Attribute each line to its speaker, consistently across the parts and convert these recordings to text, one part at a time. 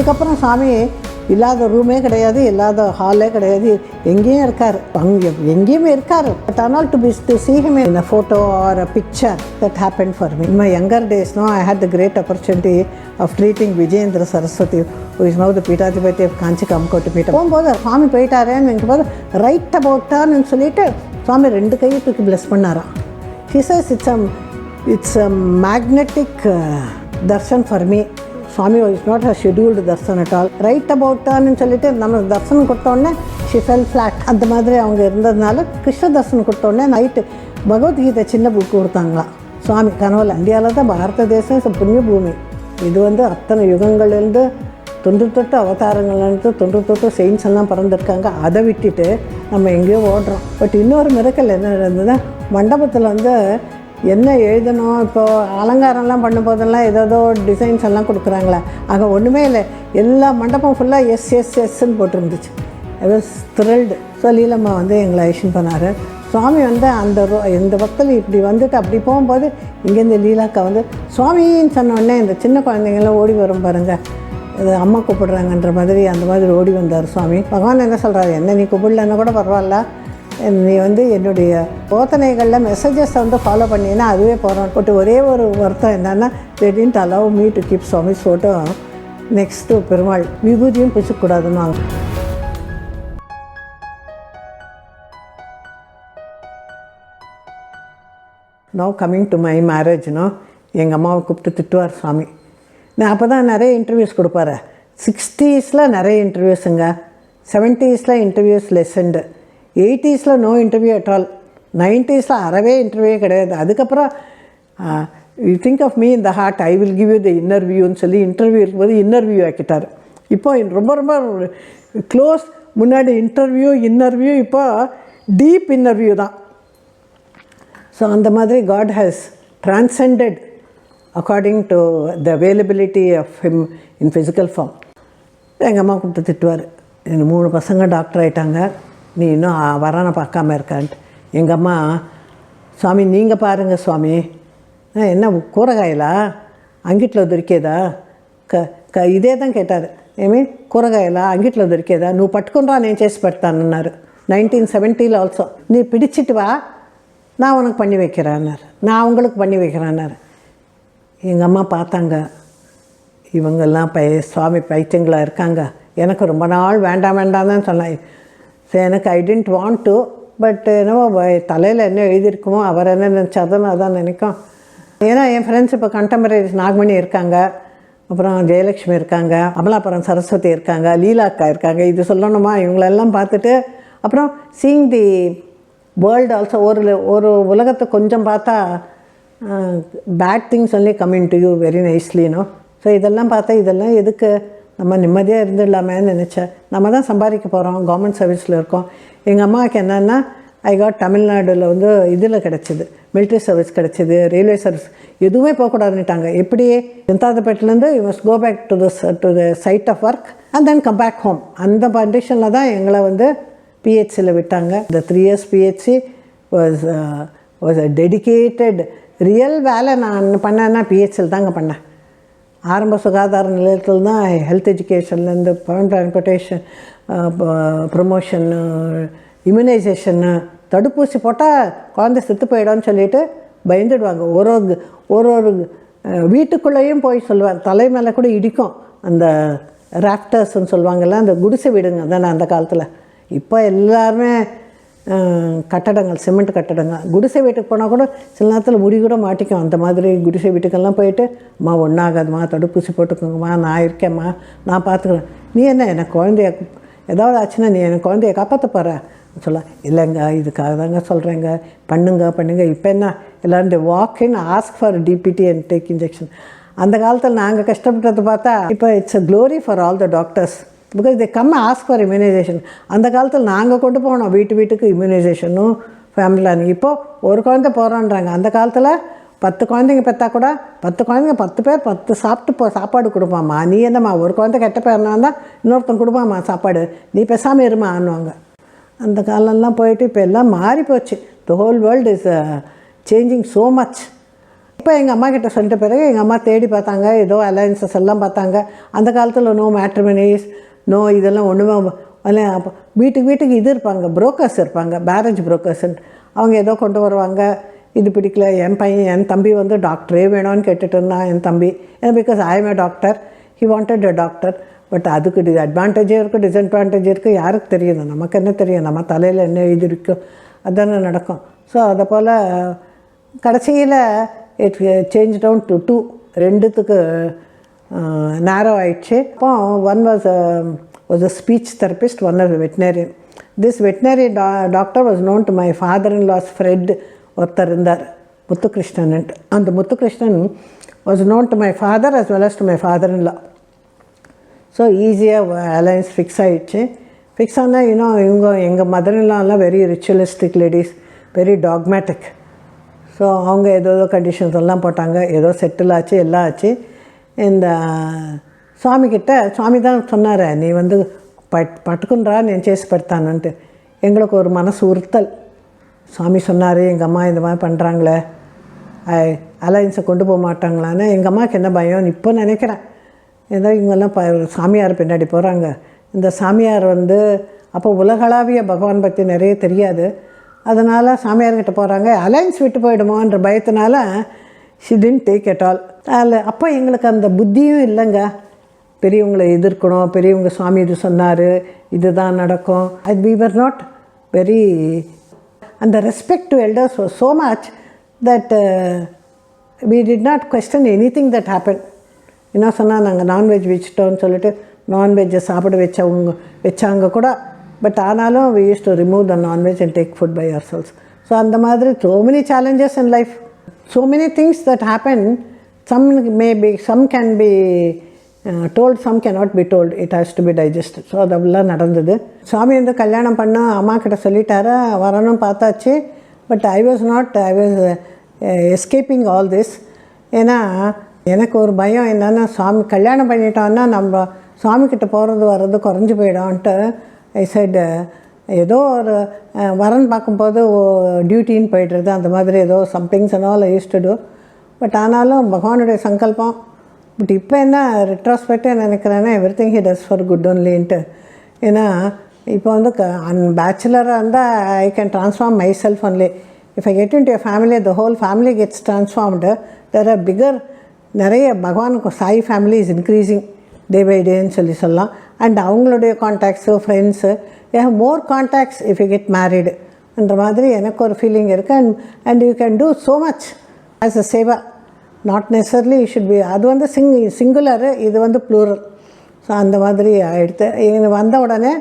Speaker 1: அதுக்கப்புறம் சாமி இல்லாத ரூமே கிடையாது, இல்லாத ஹாலே கிடையாது, எங்கேயும் இருக்கார், அங்கே எங்கேயுமே இருக்கார். பட் ஆனால் to see him in a photo or a picture, that happened for me. In my younger days, no, I had the great opportunity of treating Vijayendra Saraswati, who is now the Peethadipati of Kanchi Kamkoti Peetham. போகும்போது சாமி போயிட்டாரேன்னு எனக்கு போது right about டான்னு சொல்லிட்டு சாமி 2 கையை தூக்கி plus பண்ணாராம். He says it's a magnetic darshan for me. Swami was not a scheduled darshan at all. Right about turn சொல்லிட்டு நம்ம தர்சனம் கொடுத்தோடனே she fell flat. அந்த மாதிரி அவங்க இருந்ததுனால கிருஷ்ண தர்சனம் கொடுத்தோடனே நைட்டு பகவத்கீதை சின்ன புக்கு கொடுத்தாங்களாம் சுவாமி கனவுல. இந்தியாவில் தான் பாரத தேசம் புண்ணிய பூமி. இது அத்தனை யுகங்கள்லேருந்து 98 அவதாரங்கள்லேருந்து 98 செயின்ஸ் எல்லாம் பிறந்திருக்காங்க. அதை விட்டுட்டு நம்ம எங்கேயோ ஓடுறோம். பட் இன்னொரு மிரக்கல் என்ன இருந்ததுன்னா, மண்டபத்தில் என்ன எழுதணும், இப்போது அலங்காரம்லாம் பண்ணும்போதெல்லாம் ஏதோ டிசைன்ஸ் எல்லாம் கொடுக்குறாங்களே, அங்கே ஒன்றுமே இல்லை. எல்லா மண்டபம் ஃபுல்லாக எஸ்ன்னு போட்டிருந்துச்சு. I was thrilled. So Leelamma எங்களை ஐஷன் பண்ணார். சுவாமி அந்த இந்த பக்கத்தில் இப்படி வந்துட்டு அப்படி போகும்போது இங்கேருந்து லீலாக்கா சுவாமின்னு சொன்னோடனே இந்த சின்ன குழந்தைங்களாம் ஓடி வரும் பாருங்கள், இது அம்மா கூப்பிடுறாங்கன்ற மாதிரி அந்த மாதிரி ஓடி வந்தார் சுவாமி. பகவான் என்ன சொல்கிறாரு, என்ன நீ கூப்பிடலன்னா கூட பரவாயில்ல, நீ என்னுடைய போதனைகளில் மெசேஜஸை ஃபாலோ பண்ணினா அதுவே போகிறோம். பட் ஒரே ஒரு வருத்தம் என்னென்னா, they didn't allow me to keep Swami's photo next to Perumal. விபூதியும் பிடிச்சிக்கூடாதுன்னு. Now coming to my marriage, எங்கள் அம்மாவை கூப்பிட்டு திட்டுவார் சுவாமி. நான் அப்போ தான் நிறைய இன்டர்வியூஸ் கொடுப்பாரு. 60s நிறைய இன்டர்வியூஸுங்க, 70s interviews lessened, 80s no interview at all, 90s அறவே இன்டர்வியூ கிடையாது. அதுக்கப்புறம் you think of me in the heart, I will give you the இன்னர்வியூன்னு சொல்லி இன்டர்வியூ இருக்கும்போது இன்னர்வியூ ஆக்கிட்டார். இப்போ ரொம்ப ரொம்ப க்ளோஸ். முன்னாடி இன்னர்வியூ இப்போ டீப் இன்னர்வியூ தான். ஸோ அந்த மாதிரி God has transcended according to the availability of him in physical form. எங்கள் அம்மா கூப்பிட்டு திட்டுவார், இந்த 3 பசங்க டாக்டர் ஆகிட்டாங்க, நீ இன்னும் வரான பார்க்காம இருக்கான்ட்டு. எங்கள் அம்மா, சுவாமி நீங்கள் பாருங்கள் சுவாமி, என்ன கூரகாயலா అంగిట్లో దొరికేదా ఇదే தான் கேட்டார். ఏమి కూరగాయలా అంగిట్లో దొరికేదా, నువ్వు పట్టుకుని రా నేను చేసి పెడతానన్నారు. 1970 ஆல்சோ. நீ பிடிச்சிட்டு வா, நான் உனக்கு பண்ணி வைக்கிறேன்னார், நான் அவங்களுக்கு பண்ணி வைக்கிறேன்னார். எங்கள் அம்மா பார்த்தாங்க, இவங்கெல்லாம் சுவாமி பைத்தியங்களாக இருக்காங்க. எனக்கு ரொம்ப நாள் வேண்டாம் தான் சொன்னேன். ஸோ எனக்கு ஐ டென்ட் வாண்ட் டு, பட் என்னவோ தலையில் என்ன எழுதியிருக்குமோ, அவர் என்ன நினச்சாதான் அதான் நினைக்கும். ஏன்னா என் ஃப்ரெண்ட்ஸ் இப்போ கண்டெம்பரரிஸ் நாகமணி இருக்காங்க, அப்புறம் ஜெயலக்ஷ்மி இருக்காங்க, அமலாபுரம் சரஸ்வதி இருக்காங்க, லீலாக்கா இருக்காங்க. இது சொல்லணுமா, இவங்களெல்லாம் பார்த்துட்டு அப்புறம் சீயிங் தி வேர்ல்டு ஆல்சோ, ஒரு உலகத்தை கொஞ்சம் பார்த்தா bad things only coming to you very நைஸ்லினோ. ஸோ இதெல்லாம் பார்த்தா இதெல்லாம் எதுக்கு, நம்ம நிம்மதியாக இருந்துடலாமேன்னு நினச்சேன். நம்ம தான் சம்பாதிக்க போகிறோம், கவர்மெண்ட் சர்வீஸில் இருக்கோம். எங்கள் அம்மாவுக்கு என்னென்னா, ஐ காட் தமிழ்நாடில் இதில் கிடச்சிது, மிலிட்ரி சர்வீஸ் கிடச்சிது, ரயில்வே சர்வீஸ், எதுவுமே போகக்கூடாதுன்னுட்டாங்க. எப்படியே ஜனதாதப்பேட்டிலேருந்து you must go back to the site of work and then come back home. அந்த கண்டிஷனில் தான் எங்களை பிஹெச்சியில் விட்டாங்க. இந்த 3 years PHC was a dedicated. Real வேலை நான் பண்ணேன்னா பிஹெச்சியில் தாங்க பண்ணேன். ஆரம்ப சுகாதார நிலையத்தில் தான் ஹெல்த் எஜுகேஷன்லேருந்து டிரான்ஸ்போர்ட்டேஷன், ப்ரொமோஷன்னு, இம்யூனைசேஷன்னு, தடுப்பூசி போட்டால் குழந்தை செத்து போயிடும்னு சொல்லிட்டு பயந்துடுவாங்க. ஒரு வீட்டுக்குள்ளேயும் போய் சொல்லுவாங்க, தலை மேலே கூட இடிக்கும் அந்த ராஃப்டர்ஸ்ன்னு சொல்லுவாங்கள்ல, அந்த குடிசை வீடுங்க தானே அந்த காலத்தில். இப்போ எல்லாருமே கட்டடங்கள், சிமெண்ட் கட்டடங்கள். குடிசை வீட்டுக்கு போனால் கூட சில நேரத்தில் முடி கூட மாட்டிக்கும். அந்த மாதிரி குடிசை வீட்டுக்கெல்லாம் போயிட்டு, அம்மா ஒன்றாகாதுமா, தடுப்பூசி போட்டுக்கோங்கம்மா, நான் இருக்கேம்மா, நான் பார்த்துக்குறேன், நீ என்ன எனக்கு குழந்தைய ஏதாவது ஆச்சுன்னா நீ எனக்கு குழந்தைய காப்பாற்ற போகிற சொல்ல. இல்லைங்க, இதுக்காக தாங்க சொல்கிறேங்க, பண்ணுங்க. இப்போ என்ன எல்லோரும் walk in ask for DBT and take injection. அந்த காலத்தில் நாங்கள் கஷ்டப்பட்டது பார்த்தா இப்போ it's a glory for all the doctors, because they come ask for immunisation. அந்த காலத்தில் நாங்கள் கொண்டு போனோம் வீட்டுக்கு இம்யூனைசேஷனும் ஃபேமிலி பிளானிங். இப்போது ஒரு குழந்தை போகிறோன்றாங்க. அந்த காலத்தில் 10 குழந்தைங்க பெற்றா கூட 10 குழந்தைங்க 10 பேர் 10 சாப்பாடு கொடுப்பாம்மா. நீ என்னம்மா ஒரு குழந்தை கெட்ட பேர்னா தான் இன்னொருத்தன் கொடுப்பாம்மா சாப்பாடு, நீ பேசாமல் இருமா ஆனுவாங்க. அந்த காலம்லாம் போயிட்டு இப்போ எல்லாம் மாறி போச்சு. The whole world is changing so much. இப்போ எங்கள் அம்மா கிட்ட சொல்லிட்ட பிறகு எங்கள் அம்மா தேடி பார்த்தாங்க, ஏதோ அலையன்சஸ் எல்லாம் பார்த்தாங்க. அந்த காலத்தில் நோ மேட்ரிமனிஸ், நோ இதெல்லாம் ஒன்றுமே இல்லை. அப்போ வீட்டுக்கு இது இருப்பாங்க, புரோக்கர்ஸ் இருப்பாங்க, மேரேஜ் புரோக்கர்ஸ்ன்ட்டு. அவங்க ஏதோ கொண்டு வருவாங்க, இது பிடிக்கல. என் தம்பி வந்து டாக்டரே வேணும்னு கேட்டுட்டு இருந்தான் என் தம்பி. ஏன்னா because I M A doctor, he wanted a doctor. But அதுக்கு அட்வான்டேஜே இருக்குது, டிஸ்அட்வான்டேஜ் இருக்குது, யாருக்கு தெரியும்? நமக்கு என்ன தெரியும்? நம்ம தலையில் என்ன இது இருக்கோ அதுதானே நடக்கும். ஸோ அதை போல் கடைசியில் இட் சேஞ்ச் டவுன் டு 2, 2த்துக்கு நேரோ ஆயிடுச்சு. அப்போ one was a speech therapist, one was a veterinarian. This veterinary doctor was known to my father-in-law's friend, ஒருத்தர் இருந்தார், முத்துகிருஷ்ணன். அந்த Muthukrishnan was known to my father as well as to my father-in-law. So ஈஸியாக alliance fix ஆகிடுச்சு. Fix ஆனால் இவங்க எங்கள் மதர்இன்லாலாம் very ritualistic ladies, very dogmatic. So அவங்க ஏதோ கண்டிஷன்ஸ் எல்லாம் போட்டாங்க, ஏதோ செட்டில் ஆச்சு, எல்லாம் ஆச்சு. இந்த சுவாமிக்கிட்ட சுவாமி தான் சொன்னார், நீ வந்து பட்டுக்குன்றா నేను చేసి పెడతానంட்டு. எங்களுக்கு ஒரு மனசு உறுத்தல். சுவாமி சொன்னார், எங்கள் அம்மா இந்த மாதிரி பண்ணுறாங்களே, அலையன்ஸை கொண்டு போக மாட்டாங்களான்னு. எங்கள் அம்மாவுக்கு என்ன பயம் இப்போ நினைக்கிறேன். ஏதோ இவங்கெல்லாம் சாமியார் பின்னாடி போகிறாங்க. இந்த சாமியார் வந்து அப்போ உலகளாவிய பகவான் பற்றி நிறைய தெரியாது. அதனால் சாமியார்கிட்ட போகிறாங்க, அலையன்ஸ் விட்டு போயிடுமோன்ற பயத்தினால she didn't take at all. அதில் அப்போ எங்களுக்கு அந்த புத்தியும் இல்லைங்க. பெரியவங்களை எதிர்க்கணும், பெரியவங்க சுவாமி இது சொன்னார், இதுதான் நடக்கும். வி வர் நாட் வெரி, அந்த respect to elders was so much that we did not question anything that happen. என்ன சொன்னால் நாங்கள் நான்வெஜ் வச்சுட்டோன்னு சொல்லிட்டு நான்வெஜ்ஜை சாப்பிட வச்சாங்க கூட. பட் ஆனாலும் we use to remove the non veg and take food by ourselves. So அந்த மாதிரி so many challenges in life, so many things that happen. Some may be, some can be told, some cannot be told, it has to be digested. So அதெல்லாம் நடந்தது. சுவாமி வந்து கல்யாணம் பண்ண அம்மா கிட்ட சொல்லிட்டாரு, வரணும் பார்த்தாச்சு. But I was escaping all this. ஏன்னா எனக்கு ஒரு பயம் என்னென்னா, சுவாமி கல்யாணம் பண்ணிட்டோன்னா நம்ம சுவாமிக்கிட்ட போகிறது வர்றது குறைஞ்சி போயிடும்ன்ட்டு ஐ சைட் ஏதோ ஒரு வரன் பார்க்கும்போது டியூட்டின்னு போய்டுறது, அந்த மாதிரி ஏதோ somethings and all I used to do. But ஆனாலும் பகவானுடைய சங்கல்பம். பட் இப்போ என்ன ரெட்ராஸ்பெக்டாக நினைக்கிறேன்னா, everything he does for good ஒன்லின்ட்டு. ஏன்னா இப்போ வந்து பேச்சுலராக இருந்தால் I can transform myself only. If I get into family, the whole family gets transformed. There are bigger, நிறைய பகவானுக்கு Sai family is increasing day by டேன்னு சொல்லலாம். அண்ட் அவங்களுடைய contacts, friends, you have more contacts if you get married என்ற மாதிரி எனக்கு ஒரு feeling இருக்குது. And you can do so much as a Seva. Not necessarily you should be, அது வந்து சிங்குலரு, இது வந்து ப்ளூரல். ஸோ அந்த மாதிரி எடுத்து வந்த உடனே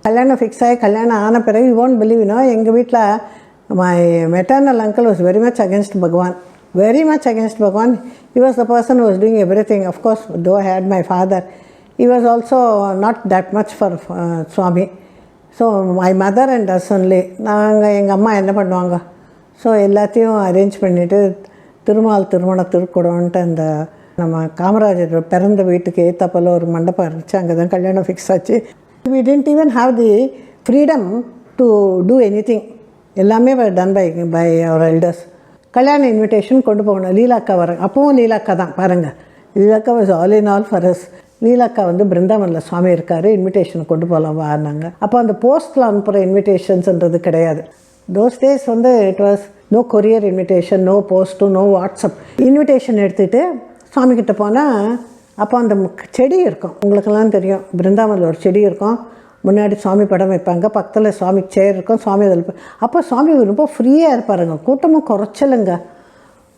Speaker 1: கல்யாணம் ஃபிக்ஸ் ஆகி கல்யாணம் ஆன பிறகு யூ ஒன்ட் பிலீவ் எங்கள் வீட்டில் my maternal uncle was very much against பகவான், very much against Bhagwan. He was the person who was doing everything. Of course, though I had my father, he was also not that much for Swami. So my mother and us only, நாங்கள் எங்கள் அம்மா என்ன பண்ணுவாங்க, so எல்லாத்தையும் arrange பண்ணிவிட்டு திருமண திருக்கூடம்ன்ட்டு அந்த நம்ம காமராஜர் பிறந்த வீட்டுக்கு ஏற்றப்போல் ஒரு மண்டபம் இருந்துச்சு, அங்கே தான் கல்யாணம் ஃபிக்ஸ் ஆச்சு. We didn't even have the freedom to do anything. எல்லாமே டன் by our elders. கல்யாண இன்விடேஷன் கொண்டு போகணும். லீலாக்கா வராங்க, அப்போவும் லீலாக்கா தான் பாருங்கள். லீலாக்கா was all in all for us. லீலாக்கா வந்து பிருந்தாவனில் சுவாமி இருக்கார், இன்விடேஷன் கொண்டு போகலாம் வாரினாங்க. அப்போ அந்த போஸ்ட்டில் அனுப்புகிற இன்விடேஷன்ஸ்ன்றது கிடையாது. தோஸ் டேஸ் வந்து it was no courier invitation, no post, no WhatsApp. Invitation எடுத்துகிட்டு சுவாமிக்கிட்ட போனால் அப்போ அந்த செடி இருக்கும், உங்களுக்கெல்லாம் தெரியும், பிருந்தாவனில் ஒரு செடி இருக்கும். முன்னாடி சுவாமி படம் வைப்பாங்க, பக்கத்தில் சுவாமி சேர் இருக்கும், சுவாமி அதில். அப்போ சுவாமி ரொம்ப ஃப்ரீயாக இருப்பாருங்க, கூட்டமும் குறைச்சலுங்க.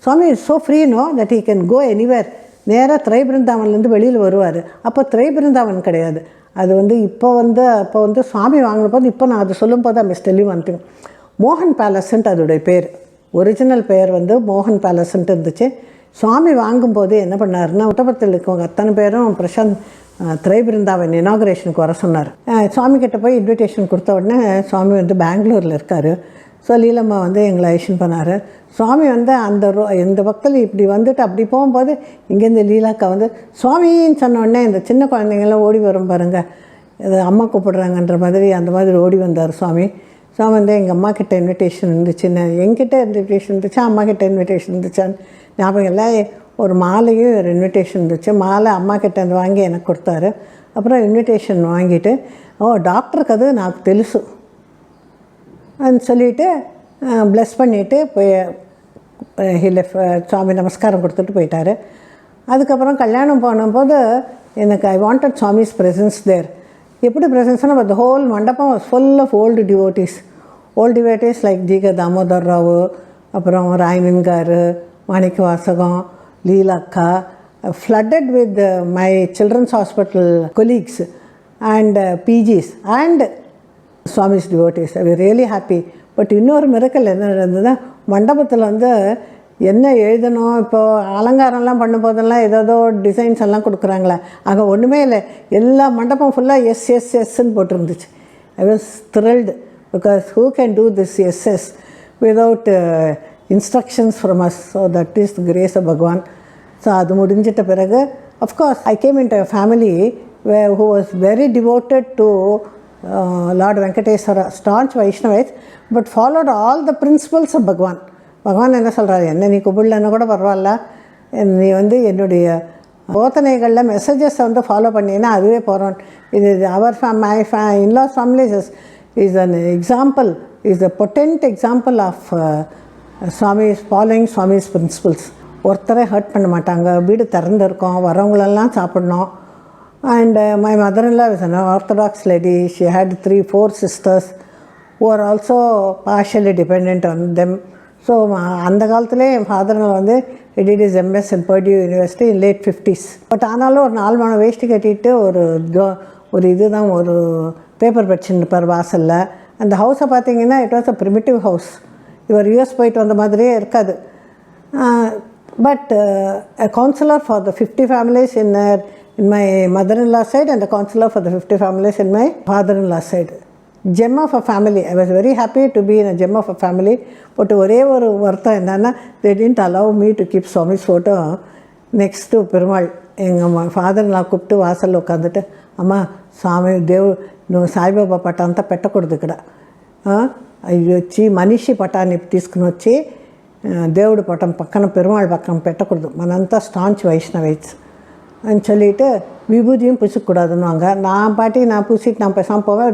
Speaker 1: Swami is so free no that he can go anywhere. நேராக திரை பிருந்தாவன்லேருந்து வெளியில் வருவார். அப்போ திரை பிருந்தாவன் கிடையாது, அது வந்து அப்போ வந்து சுவாமி வாங்கின போது, இப்போ நான் அது சொல்லும் போது மிஸ் டெல்லி வந்துங்க, மோகன் பேலஸ்ன்ட்டு அதோடைய பேர், ஒரிஜினல் பேர் வந்து மோகன் பேலஸ்ன்ட்டு இருந்துச்சு. சுவாமி வாங்கும்போது என்ன பண்ணாருன்னா, உட்டபத்தில் இருக்கவங்க அத்தனை பேரும் பிரசாந்த் திரை பிருந்தாவன் இனாகுரேஷனுக்கு வர சொன்னார். சுவாமிக்கிட்ட போய் இன்விடேஷன் கொடுத்த உடனே சுவாமி வந்து பெங்களூரில் இருக்கார். ஸோ லீலம்மா வந்து எங்களை ஐஷன் பண்ணார். சுவாமி வந்து இந்த பக்கத்தில் இப்படி வந்துட்டு அப்படி போகும்போது இங்கேருந்து லீலாக்கா வந்து சுவாமின்னு சொன்ன உடனே இந்த சின்ன குழந்தைங்களாம் ஓடி வரும் பாருங்கள், இது அம்மா கூப்பிடுறாங்கன்ற மாதிரி அந்த மாதிரி ஓடி வந்தார் சுவாமி. சுவாமி வந்து எங்கள் அம்மா கிட்ட இன்விடேஷன் இருந்துச்சுன்னு, என்கிட்ட இன்விடேஷன் இருந்துச்சா அம்மா கிட்ட இன்விடேஷன் இருந்துச்சான்னு ஞாபகம் இல்லை. ஒரு மாலையும் ஒரு இன்விடேஷன் இருந்துச்சு. மாலை அம்மா கிட்டேருந்து வாங்கி எனக்கு கொடுத்தாரு. அப்புறம் இன்விடேஷன் வாங்கிட்டு, டாக்டருக்கு அது నాకు తెలుసు అని சொல்லிவிட்டு ப்ளஸ் பண்ணிவிட்டு போய் சுவாமி நமஸ்காரம் கொடுத்துட்டு போயிட்டார். அதுக்கப்புறம் கல்யாணம் போனபோது எனக்கு I wanted Swami's presence there. எப்படி ப்ரெசன்ஸ்னால் த ஹோல் மண்டபம் was full of old devotees. Old devotees like ஜிக தாமோதர் ராவு, அப்புறம் Rayanan garu, Manikka Vasagam, Leelakka, flooded with my children's hospital colleagues and PGs and Swami's devotees. I was really happy. But இன்னொரு மிரக்கல் என்ன நடந்ததுன்னா, மண்டபத்தில் வந்து என்ன எழுதணும், இப்போது அலங்காரம்லாம் பண்ணும்போதெல்லாம் ஏதோ டிசைன்ஸ் எல்லாம் கொடுக்குறாங்களே, அங்கே ஒன்றுமே இல்லை. எல்லா மண்டபம் ஃபுல்லாக எஸ்ன்னு போட்டிருந்துச்சு. I was thrilled because who can do this SS without instructions from us. So that is the grace of Bhagavan. So அது முடிஞ்சிட்ட பிறகு of course I came into a family who was very devoted to Lord Venkateswara, staunch Vaishnavites, but followed all the principles of Bhagwan. பகவான் என்ன சொல்கிறாரு, என்ன நீ கும்பிடலன்னா கூட பரவாயில்ல, நீ வந்து என்னுடைய போதனைகளில் மெசேஜஸை வந்து ஃபாலோ பண்ணினா அதுவே போகிறோம். இது our in laws families is an example, is a potent example of Swami's following Swami's principles. ஒருத்தரை ஹர்ட் பண்ண மாட்டாங்க, வீடு திறந்துருக்கோம், வரவங்களெல்லாம் சாப்பிட்ணும். And my mother-in-law was an Orthodox lady. She had 3-4 sisters who are also partially dependent on them. So அந்த காலத்திலே என் father வந்து he did his MS in Purdue University in late 50s. But ஆனாலும் ஒரு 4 மணி வேஷ்டி கட்டிட்டு ஒரு இதுதான் ஒரு பேப்பர் படிச்சுன்னு இருப்பார் வாசலில். அந்த ஹவுஸை பார்த்தீங்கன்னா it was a primitive house. இவர் யூஎஸ் போயிட்டு வந்த மாதிரியே இருக்காது. But a counselor for the 50 families in my mother-in-law side and the counselor for the 50 families in my father-in-law side. Gem of a family. I was very happy to be in a gem of a family. But ஒரே ஒரு வருத்தம் என்னன்னா, they didn't allow me to keep Swami's photo next to Perumal. எங்கள் ஃபாதர்-in-law கூப்பிட்டு வாசலில் உட்காந்துட்டு, அம்மா స్వామి నువ్వు సాయిబాబా పటం అంతా పెట్టకూడదు ఇక్కడ, అవి వచ్చి మనిషి పటాన్ని తీసుకుని వచ్చి దేవుడి పటం పక్కన పెరుమాళ్ పక్కన పెట్టకూడదు, మనంతా స్టాంచ్ వైష్ణవైట్స్ అని சொல்லிட்டு விபூதியும் பூசிக்கூடாதுன்னுவாங்க. நான் பாட்டி நான் பூசிட்டு நான் பேசாமல் போவேன்.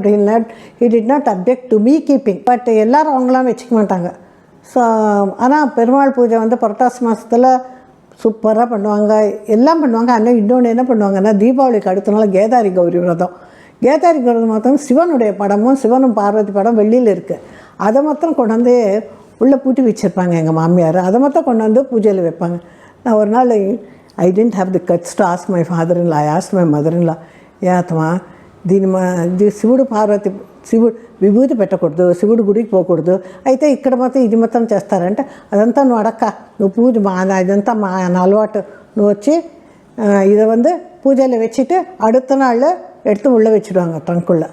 Speaker 1: He did not object to me keeping. But எல்லோரும் அவங்களாம் வச்சுக்க மாட்டாங்க. ஸோ ஆனால் பெருமாள் பூஜை வந்து புரட்டாசி மாதத்தில் சூப்பராக பண்ணுவாங்க, எல்லாம் பண்ணுவாங்க. ஆனால் இன்னொன்று என்ன பண்ணுவாங்கன்னா, தீபாவளிக்கு அடுத்த நாள் கேதாரி கௌரி விரதம். கேதாரி கௌரி மாத்திரம் சிவனுடைய படமும் சிவனும் பார்வதி படம் வெளியில் இருக்குது. அதை மாத்திரம் கொண்டு வந்து உள்ளே பூட்டி வச்சுருப்பாங்க எங்கள் மாமியார். அதை மாத்திரம் கொண்டு வந்து பூஜையில் வைப்பாங்க. நான் ஒரு நாள் I didn't have the guts to ask my father-in-law. I asked my mother-in-law, యాతమా దీని శివుడు పార్వతి విభూతి పెట్టకూడదు, శివుడు గుడికి పోకూడదు, అయితే ఇక్కడ మాత్రం ఇది మొత్తం చేస్తారంటే అదంతా నువ్వు అడక్క, నువ్వు పూజ ఇదంతా మా అలవాటు, నువ్వు వచ్చి இதை வந்து பூஜையில் வச்சுட்டு அடுத்த நாள் எடுத்து உள்ளே வச்சுடுவாங்க ட்ரங்க்குள்ளே.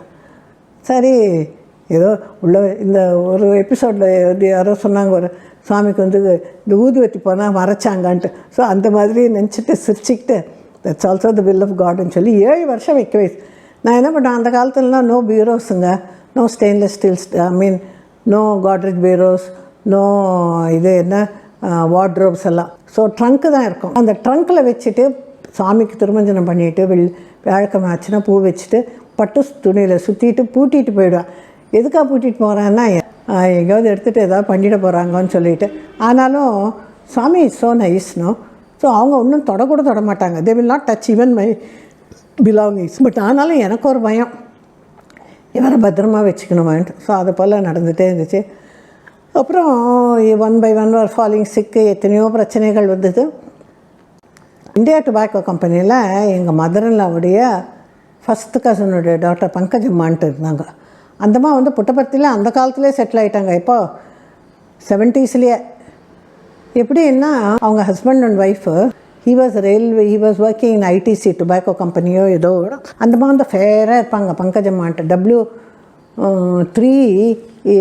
Speaker 1: சரி, ஏதோ உள்ள இந்த ஒரு எபிசோடில் யாரோ சொன்னாங்க, ஒரு சுவாமிக்கு வந்து இந்த ஊதுவத்தி போனால் மறைச்சாங்கன்ட்டு. ஸோ அந்த மாதிரி நினச்சிட்டு சிரிச்சிக்கிட்டு that's also the will of காட்னு சொல்லி 7 வருஷம் வைக்க வயசு. நான் என்ன பண்ணேன், அந்த காலத்துலலாம் நோ பீரோஸுங்க, no stainless steels, no Godrej bureaus, no இது என்ன வார்ட்ரோப்ஸ் எல்லாம். ஸோ ட்ரங்க்கு தான் இருக்கும். அந்த ட்ரங்க்கில் வச்சுட்டு சாமிக்கு திருமஞ்சனம் பண்ணிவிட்டு வியாழக்கிழமை ஆச்சுன்னா பூ வச்சுட்டு பட்டு துணியில் சுற்றிட்டு பூட்டிகிட்டு போயிடுவேன். எதுக்காக பூட்டிகிட்டு போகிறேன்னா, எங்கேயாவது எடுத்துகிட்டு ஏதாவது பண்ணிட போகிறாங்கன்னு சொல்லிட்டு. ஆனாலும் சுவாமி இஸ் ஸோ நைஸ்னோ. ஸோ அவங்க ஒன்றும் தொடக்கூட தொட மாட்டாங்க. They will not touch even my belongings. But ஆனாலும் எனக்கு ஒரு பயம், இவரை பத்திரமா வச்சுக்கணுமான்ட்டு. ஸோ அது போல் நடந்துகிட்டே இருந்துச்சு. அப்புறம் 1 by 1 ஒரு ஃபாலிங் சிக்கு, எத்தனையோ பிரச்சனைகள் வந்தது. இந்தியா டொபாக்கோ கம்பெனியில் எங்கள் மதர்-இன்-லாவுடைய ஃபஸ்ட்டு கசனுடைய டாக்டர் பங்கஜம்மான்ட்டு இருந்தாங்க. அந்தம்மா வந்து புட்டபர்த்தியில் அந்த காலத்துலேயே செட்டில் ஆகிட்டாங்க. இப்போ 70ஸ்லேயே. எப்படின்னா, அவங்க husband and wife he was working in ITC tobacco கம்பெனியோ ஏதோ. அந்தம்மா வந்து ஃபேராக இருப்பாங்க பங்கஜம்மான்ட்டு. W3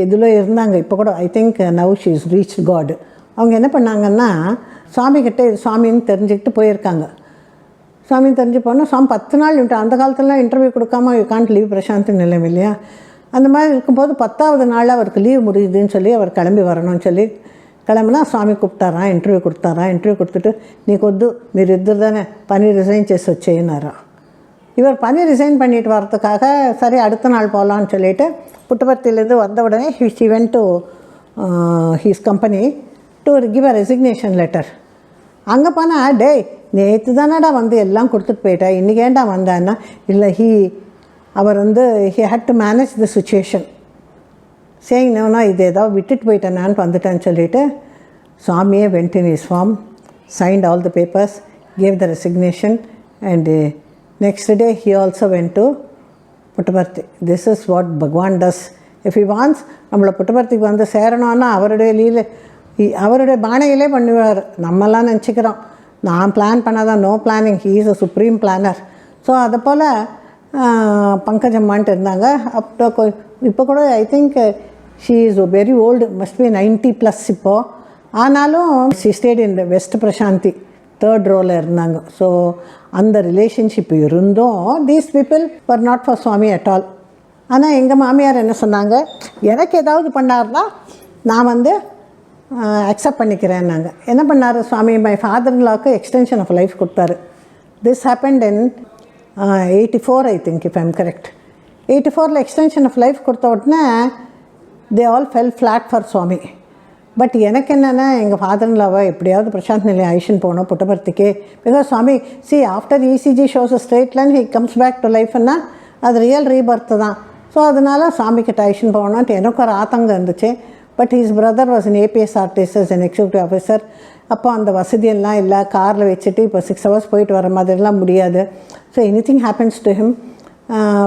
Speaker 1: இதில் இருந்தாங்க. இப்போ கூட I think now she is reach God. அவங்க என்ன பண்ணாங்கன்னா, சுவாமிகிட்ட சுவாமின்னு தெரிஞ்சுக்கிட்டு போயிருக்காங்க. சுவாமின்னு தெரிஞ்சு போனால் சுவாமி 10 நாள் அந்த காலத்துலலாம் இன்டர்வியூ கொடுக்காம யூ காண்ட் லீவ் பிரசாந்த் நிலையம் இல்லையா. அந்த மாதிரி இருக்கும்போது 10வது நாள் அவருக்கு லீவ் முடியுதுன்னு சொல்லி அவர் கிளம்பி வரணும்னு சொல்லி కిళంబినా స్వామి కూపుతారా ఇంటర్వ్యూ கொடுத்துட்டு నీకు వద్దు మీరు ఇద్దరు தானே పని ரிசைன் చేసి వచ్చేయిனாரா. இவர் பணி ரிசைன் பண்ணிட்டு வரதுக்காக சரி அடுத்த நாள் போகலான்னு சொல்லிட்டு புட்டபர்த்தியிலேருந்து வந்த உடனே he went to his company to give a resignation letter. அங்கே போனால் டேய் நேற்று தானடா வந்து எல்லாம் கொடுத்துட்டு போயிட்டேன், இன்றைக்கி ஏன்டா வந்தான்னா இல்லை அவர் வந்து he had to manage the situation saying no இது ஏதாவது விட்டுட்டு போயிட்டேனான்னு வந்துட்டேன்னு சொல்லிவிட்டு சுவாமியே went in his form, signed all the papers, gave the resignation and next day he also went to Puttaparthi. This is what Bhagwan does. If he wants நம்மளை புட்டபர்த்திக்கு வந்து சேரணும்னா அவருடைய பானையிலே பண்ணுவார். நம்மெல்லாம் நினச்சிக்கிறோம் நான் பிளான் பண்ணாதான், no planning, he is a supreme planner. So அதை போல் பங்கஜம்மான்ட்டு இருந்தாங்க. அப்போ இப்போ கூட I think she is very old, must be 90+ இப்போது. ஆனாலும் she stayed in West Prasanthi 3rd ரோவில் இருந்தாங்க. ஸோ அந்த ரிலேஷன்ஷிப் இருந்தும் these people were not for Swami at all. ஆனால் எங்கள் மாமியார் என்ன சொன்னாங்க, எனக்கு ஏதாவது பண்ணார்னா நான் வந்து அக்செப்ட் பண்ணிக்கிறேன்னாங்க. என்ன பண்ணார் சுவாமி, மை ஃபாதர்-இன்-லாவுக்கு எக்ஸ்டென்ஷன் ஆஃப் லைஃப் கொடுத்தாரு. This happened in 84 I think, if I am correct. 84 extension of life கொடுத்த உடனே they all fell flat for Swami. But எனக்கு என்னென்னா எங்கள் ஃபாதர்-இன்-லாவை எப்படியாவது பிரசாந்த் நிலையம் ஐஷன் போகணும் புட்டபர்த்திக்கு. Because Swami after ECG shows straight line he comes back to லைஃப்னா அது ரியல் ரீபர்த்து தான். ஸோ அதனால் சுவாமிக்கிட்ட ஐஷன் போகணுன்ட்டு எனக்கு ஒரு ஆத்தங்கம் இருந்துச்சு. But his brother was in APSRTC as an executive officer. அப்போ அந்த வசதியெல்லாம் இல்லை, காரில் வச்சுட்டு இப்போ 6 hours போயிட்டு வர மாதிரிலாம் முடியாது. So anything happens to him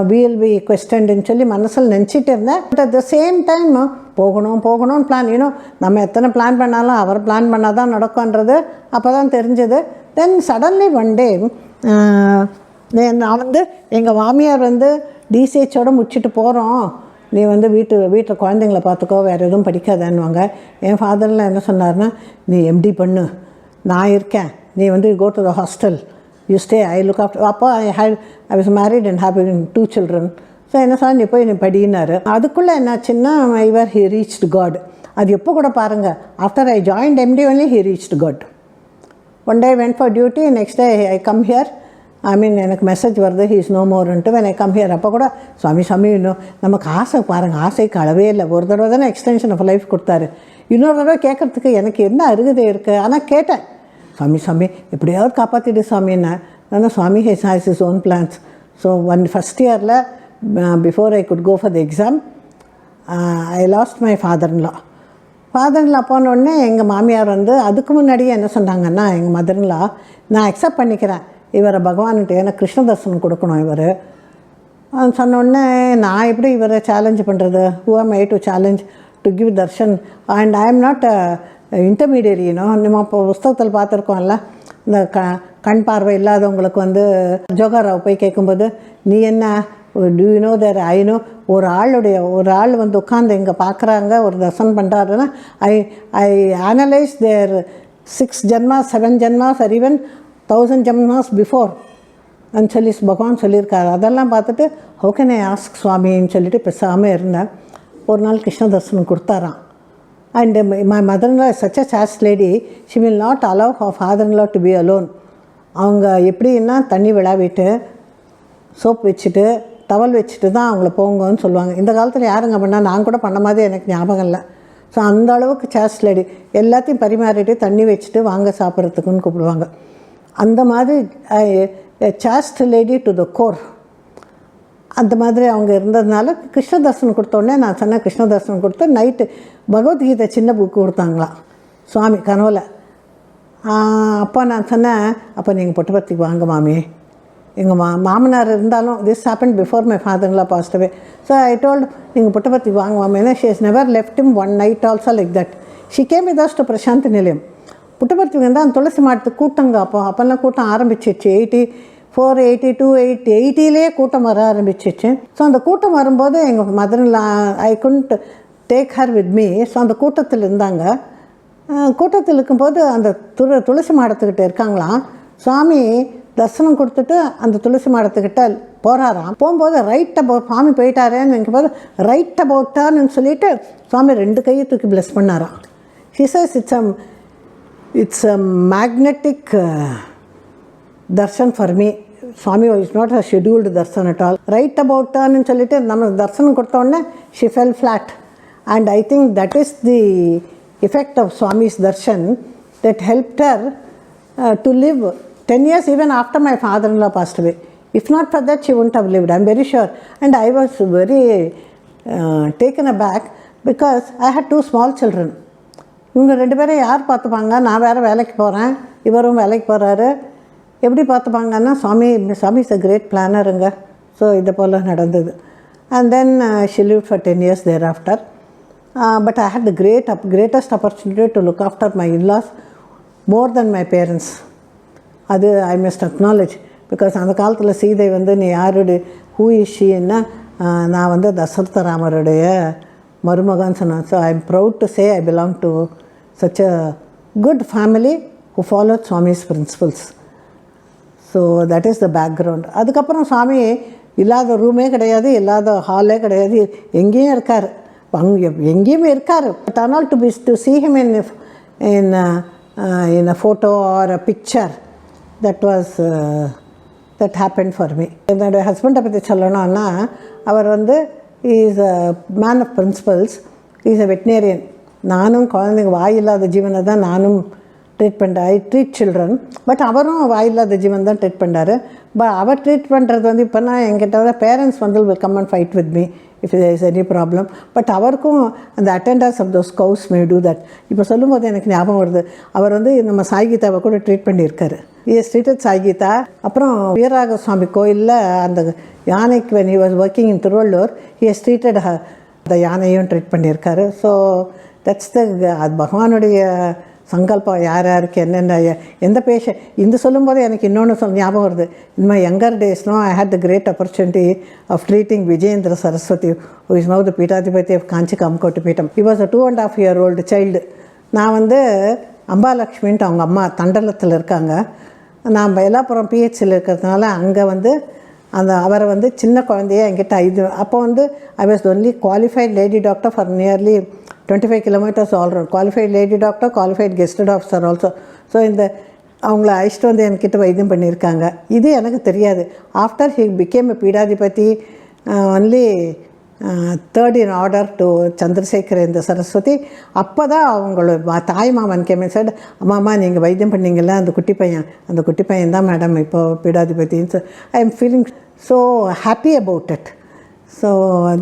Speaker 1: will be கொஸ்டன்டுன்னு சொல்லி மனசில் நினச்சிட்டு இருந்தேன். But at the same time போகணும்னு பிளான். நம்ம எத்தனை பிளான் பண்ணாலும் அவர் பிளான் பண்ணால் தான் நடக்கும்ன்றது அப்போ தான் தெரிஞ்சது. தென் சடன்லி ஒன் டே நான் வந்து எங்கள் மாமியார் வந்து DCHோடு முடிச்சுட்டு போகிறோம், நீ வந்து வீட்டில் குழந்தைங்கள பார்த்துக்கோ, வேறு எதுவும் படிக்காதேன்னுவாங்க. என் ஃபாதர்லாம் என்ன சொன்னார்னா, நீ MD பண்ணு, நான் இருக்கேன், நீ வந்து go to the hostel, you stay, I look after. அப்போ I was married and having 2 children. So என்ன சொன்னால், நீ போய் நீ படினாரு. அதுக்குள்ளே என்னாச்சுன்னா ஹி ரீச்டு காட். அது எப்போ கூட பாருங்கள், after I joined MD only he reached God. One day went for duty, next day I come here, எனக்கு மெசேஜ் வருது ஹீ இஸ் நோ மோர்ன்ட்டு. வென் ஐ கம் ஹியர் அப்போ கூட சுவாமி இன்னும் நமக்கு ஆசை பாருங்கள், ஆசைக்கு அளவே இல்லை. ஒரு தடவை தானே எக்ஸ்டென்ஷன் ஆஃப் லைஃப் கொடுத்தாரு, இன்னொரு தடவை கேட்குறதுக்கு எனக்கு என்ன அருகதை இருக்குது. ஆனால் கேட்டேன், சுவாமி எப்படியாவது காப்பாற்றிடு சுவாமின்னா. ஆனால் Swami has his own plans. So first இயரில் before I could go for the exam I lost my father in law. போனோடனே எங்கள் மாமியார் வந்து அதுக்கு முன்னாடியே என்ன சொன்னாங்கன்னா, எங்கள் மதர்-இன்-லா, நான் அக்செப்ட் பண்ணிக்கிறேன் இவரை பகவான்கிட்ட, எனக்கு கிருஷ்ண தர்சனம் கொடுக்கணும் இவர் சொன்னோடனே, நான் எப்படி இவரை சேலஞ்ச் பண்ணுறது, ஹூ ஆம் ஐ to challenge to give Darshan and I am not intermediary. நம்ம இப்போ புஸ்தகத்தில் பார்த்துருக்கோம்ல, இந்த கண் பார்வை இல்லாதவங்களுக்கு வந்து ஜோகாராவ் போய் கேட்கும்போது, நீ என்ன do you know there I know, ஒரு ஆள் வந்து உட்காந்து இங்கே பார்க்குறாங்க, ஒரு தர்சனம் பண்ணுறாருன்னா ஐ அனலைஸ் தேர் 6 ஜென்மாஸ் 7 ஜென்மாஸ் ஆர் ஈவன் 1000 ஜென்மாஸ் பிஃபோர் అని சொல்லி பகவான் சொல்லியிருக்காரு. அதெல்லாம் பார்த்துட்டு ஹவு கேன் ஐ ஆஸ்க் சுவாமின்னு சொல்லிட்டு பேசாமல் இருந்தேன். ஒரு நாள் கிருஷ்ண தர்சனம் கொடுத்தாராம். And my mother in law is such a chaste lady, she will not allow her father in law to be alone. அவங்க எப்படின்னா தண்ணி விழாவிட்டு சோப் வச்சுட்டு டவல் வச்சுட்டு தான் அவங்கள போங்கன்னு சொல்லுவாங்க. இந்த காலத்தில் யாருங்க பண்ணால், நான் கூட பண்ண மாதிரி எனக்கு ஞாபகம் இல்லை. ஸோ அந்த அளவுக்கு சாஸ்ட் லேடி, எல்லாத்தையும் பரிமாறிட்டு தண்ணி வச்சுட்டு வாங்க சாப்பிட்றதுக்குன்னு கூப்பிடுவாங்க. அந்த மாதிரி sauced lady to the core, அந்த மாதிரி அவங்க இருந்ததுனால கிருஷ்ண தர்சனம் கொடுத்தோடனே நான் சொன்னேன், கிருஷ்ண தர்சனம் கொடுத்து நைட்டு பகவத்கீதை சின்ன புக்கு கொடுத்தாங்களாம் சுவாமி கனவுல. அப்போ நான் சொன்னேன், அப்போ நீங்கள் புட்டபர்த்திக்கு வாங்க மாமி. எங்கள் மாமனார் இருந்தாலும் this happen before my father in law passed away. So I told, நீங்கள் புட்டபர்த்திக்கு வாங்க மாமி. ஏன்னா she has never left him one night also like that. She came with us to Prasanth Nilayam. Puttaparthi வந்து அந்த துளசி மாடத்துக்கு கூட்டங்க. அப்போல்லாம் கூட்டம் ஆரம்பிச்சிச்சு. 84, 82, 80லேயே கூட்டம் வர ஆரம்பிச்சிச்சு. ஸோ அந்த கூட்டம் வரும்போது எங்கள் mother in law I couldn't take her with me. So அந்த கூட்டத்தில் இருந்தாங்க. கூட்டத்தில் இருக்கும்போது அந்த துளசி மாடத்துக்கிட்ட இருக்காங்களாம். சுவாமி தர்சனம் கொடுத்துட்டு அந்த துளசி மாடத்துக்கிட்ட போகிறாராம். போகும்போது சுவாமி போயிட்டாரேன்னு நினைக்கும் போது ரைட் அபவுட்டான்னு சொல்லிவிட்டு சுவாமி 2 கையை தூக்கி பிளஸ் பண்ணாராம். She says it's a magnetic darshan for me. Swami is not a scheduled darshan at all. Right about turn and solite நம்ம தர்சனம் கொடுத்த உடனே she fell flat. And I think that is the effect of Swami's darshan that helped her to live 10 years even after my father-in-law passed away. If not for that, she wouldn't have lived, I'm very sure. And I was very taken aback because I had 2 small children. இவங்க 2 பேரை யார் பார்த்துப்பாங்க? நான் வேறு வேலைக்கு போகிறேன், இவரும் வேலைக்கு போகிறாரு. எப்படி பார்த்துப்பாங்கன்னா சுவாமி இஸ் அ கிரேட் பிளானருங்க. ஸோ இதை போல் நடந்தது. And then she live for 10 years thereafter. But I had the greatest opportunity to look after my in-laws more than my parents. அது ஐ மஸ்ட் அக்னாலேஜ். பிகாஸ் அந்த காலத்தில் சீதை வந்து நீ யாருடைய ஹூ இஸ் ஷீன்னா நான் வந்து தசரத ராமருடைய மருமகன்னு சொன்னேன். So I M proud to say I belong to such a good family who follow Swami's principles. So that is the background. அதுக்கப்புறம் சுவாமி இல்லாத ரூமே கிடையாது, இல்லாத ஹாலே கிடையாது, எங்கேயும் இருக்கார், எங்கேயுமே இருக்கார். பட் ஆனால் to see him in a photo or a picture, that happened for me. என்னோடய ஹஸ்பண்டை பற்றி சொல்லணும்னா அவர் வந்து is a man of principles, is a veterinarian. நானும் குழந்தைங்க வாயில்லாத ஜீவனை தான் நானும் ட்ரீட் பண்ணுறேன். ஐ ட்ரீட் சில்ட்ரன். பட் அவரும் வாயில்லாத ஜீவன் தான் ட்ரீட் பண்ணுறாரு. அவர் ட்ரீட் பண்ணுறது வந்து இப்போனா என்கிட்ட வந்து பேரண்ட்ஸ் வந்து will come and fight with me if there is any problem. But அவருக்கும் அந்த attenders of those cows may do that. இப்போ சொல்லும்போது எனக்கு ஞாபகம் வருது, அவர் வந்து நம்ம சாய்கீதாவை கூட ட்ரீட் பண்ணியிருக்காரு. Is treated Saigeetha. அப்புறம் வீரராக சுவாமி கோயிலில் அந்த யானைக்கு when he was working in Tiruvallur he has treated அந்த யானையும் ட்ரீட் பண்ணியிருக்காரு. ஸோ தட்ஸ் அது பகவானுடைய சங்கல்பம். யார் யாருக்கு என்னென்ன எந்த பேஷண்ட் இந்த சொல்லும்போது எனக்கு இன்னொன்று ஞாபகம் வருது. இன் மை யங்கர் டேஸ்னோ I had the great opportunity of treating Vijayendra Saraswathi who is now the பீட்டாதிபதி of Kanchi Kamakoti Peetham. He was a 2.5 year old child. நான் வந்து அம்பாலக்ஷ்மின்ட்டு அவங்க அம்மா தண்டலத்தில் இருக்காங்க. நான் மயிலாப்புரம் பிஹெச்சில் இருக்கிறதுனால அங்கே வந்து அவரை வந்து சின்ன குழந்தைய என்கிட்ட அப்போ வந்து I was only qualified lady doctor for nearly 25 kilometers all round. Qualified lady doctor, qualified guested officer also. So அவங்கள அழைச்சிட்டு வந்து என்கிட்ட வைத்தியம் பண்ணியிருக்காங்க. இது எனக்கு தெரியாது. ஆஃப்டர் ஹி பிகேம் எ பீடாதிபதி only 3rd in order to Chandrasekhar இந்த சரஸ்வதி. அப்போ தான் அவங்களோட தாய் மாமன் கேமே சார், அம்மாம்மா நீங்கள் வைத்தியம் பண்ணிங்கல்ல அந்த குட்டி பையன் தான் மேடம் இப்போது பீடாதிபதின்னு. So I am feeling so happy about it. So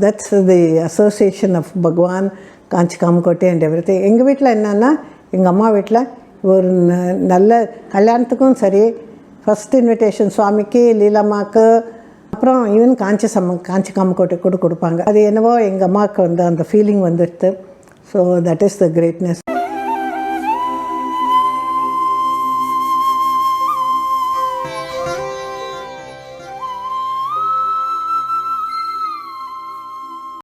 Speaker 1: that's the association of Bhagavan Kanchi Kamakoti and everything. எங்கள் வீட்டில் என்னென்னா எங்கள் அம்மா வீட்டில் ஒரு நல்ல கல்யாணத்துக்கும் சரி, ஃபஸ்ட் இன்விடேஷன் சுவாமிக்கு, லீலாமாவுக்கு, அப்புறம் ஈவன் காஞ்சி காமகோட்டி கூட கொடுப்பாங்க. அது என்னவோ எங்கள் அம்மாவுக்கு வந்து அந்த ஃபீலிங் வந்துடுது. So that is the greatness.